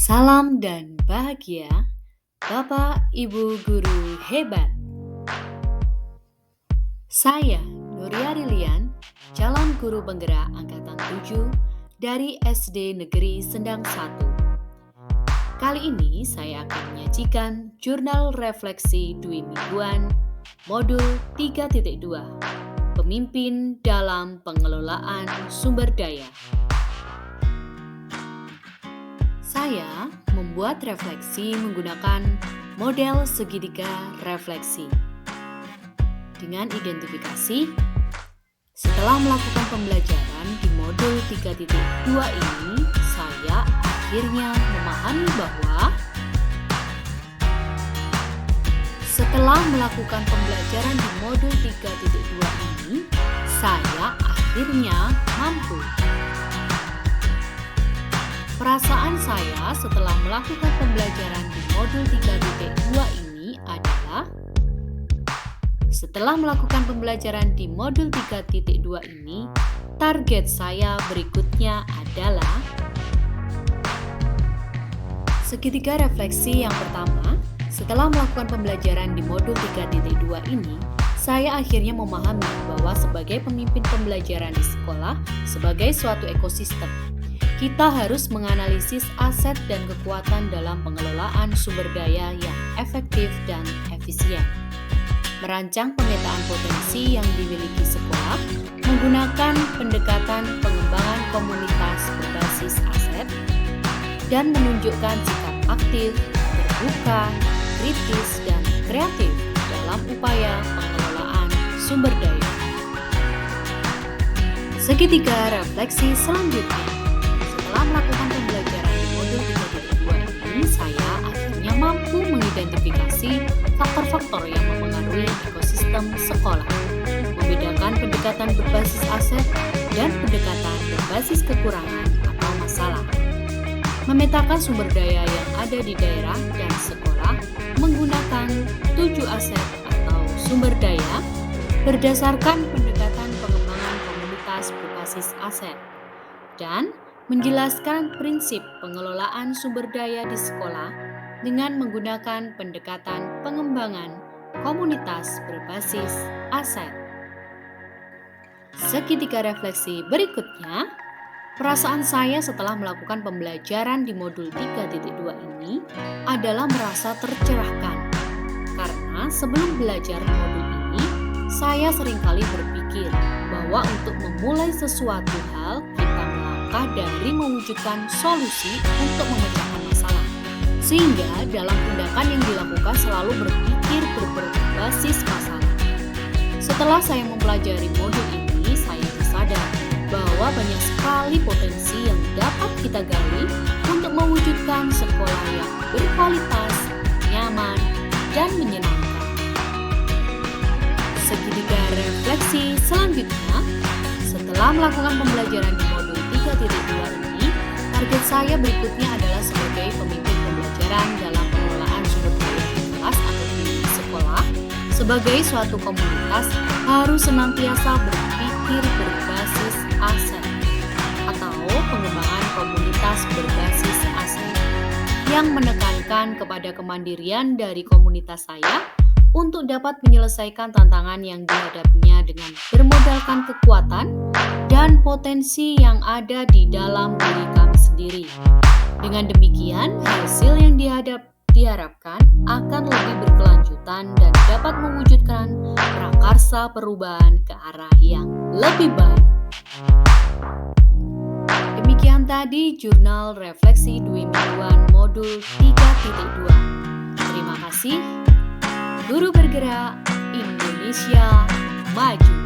Salam dan bahagia, Bapak Ibu Guru hebat. Saya Nuria Rilian, calon guru penggerak angkatan 7 dari SD Negeri Sendang 1. Kali ini saya akan menyajikan jurnal refleksi Dwi Mingguan modul 3.2, Pemimpin dalam Pengelolaan Sumber Daya. Saya membuat refleksi menggunakan model segitiga refleksi. Dengan identifikasi, setelah melakukan pembelajaran di modul 3.2 ini, saya akhirnya memahami bahwa setelah melakukan pembelajaran di modul 3.2 ini, saya akhirnya mampu. Perasaan saya setelah melakukan pembelajaran di modul 3.2 ini adalah setelah melakukan pembelajaran di modul 3.2 ini, target saya berikutnya adalah segitiga refleksi yang pertama. Setelah melakukan pembelajaran di modul 3.2 ini, saya akhirnya memahami bahwa sebagai pemimpin pembelajaran di sekolah, sebagai suatu ekosistem, kita harus menganalisis aset dan kekuatan dalam pengelolaan sumber daya yang efektif dan efisien. Merancang pemetaan potensi yang dimiliki sekolah menggunakan pendekatan pengembangan komunitas berbasis aset dan menunjukkan sikap aktif, terbuka, kritis, dan kreatif dalam upaya pengelolaan sumber daya. Segitiga refleksi selanjutnya. Setelah melakukan pembelajaran di modul 3.2 ini, saya akhirnya mampu mengidentifikasi faktor-faktor yang mempengaruhi ekosistem sekolah, membedakan pendekatan berbasis aset dan pendekatan berbasis kekurangan atau masalah, memetakan sumber daya yang ada di daerah dan sekolah menggunakan 7 aset atau sumber daya berdasarkan pendekatan pengembangan komunitas berbasis aset, dan menjelaskan prinsip pengelolaan sumber daya di sekolah dengan menggunakan pendekatan pengembangan komunitas berbasis aset. Segitiga refleksi berikutnya, perasaan saya setelah melakukan pembelajaran di modul 3.2 ini adalah merasa tercerahkan. Karena sebelum belajar modul ini, saya seringkali berpikir bahwa untuk memulai sesuatu hal, kita melangkah dari mewujudkan solusi untuk memecahkan masalah. Sehingga dalam tindakan yang dilakukan selalu berpikir berbasis masalah. Setelah saya mempelajari modul ini, saya sadar bahwa banyak sekali potensi yang dapat kita gali untuk mewujudkan sekolah yang berkualitas, nyaman, dan menyenangkan. Segitiga refleksi selanjutnya, setelah melakukan pembelajaran di modul 3.2 ini, target saya berikutnya adalah sebagai pemimpin pembelajaran dalam pengelolaan sumber daya di kelas atau di sekolah, sebagai suatu komunitas harus senantiasa berpikir berbasis aset atau pengembangan komunitas berbasis aset yang menekankan kepada kemandirian dari komunitas saya untuk dapat menyelesaikan tantangan yang dihadapinya dengan bermodalkan kekuatan dan potensi yang ada di dalam diri kami sendiri. Dengan demikian, hasil yang diharapkan akan lebih berkelanjutan dan dapat mewujudkan prakarsa perubahan ke arah yang lebih baik. Demikian tadi jurnal refleksi Dwi Mingguan modul 3.2. Terima kasih. Guru bergerak Indonesia maju.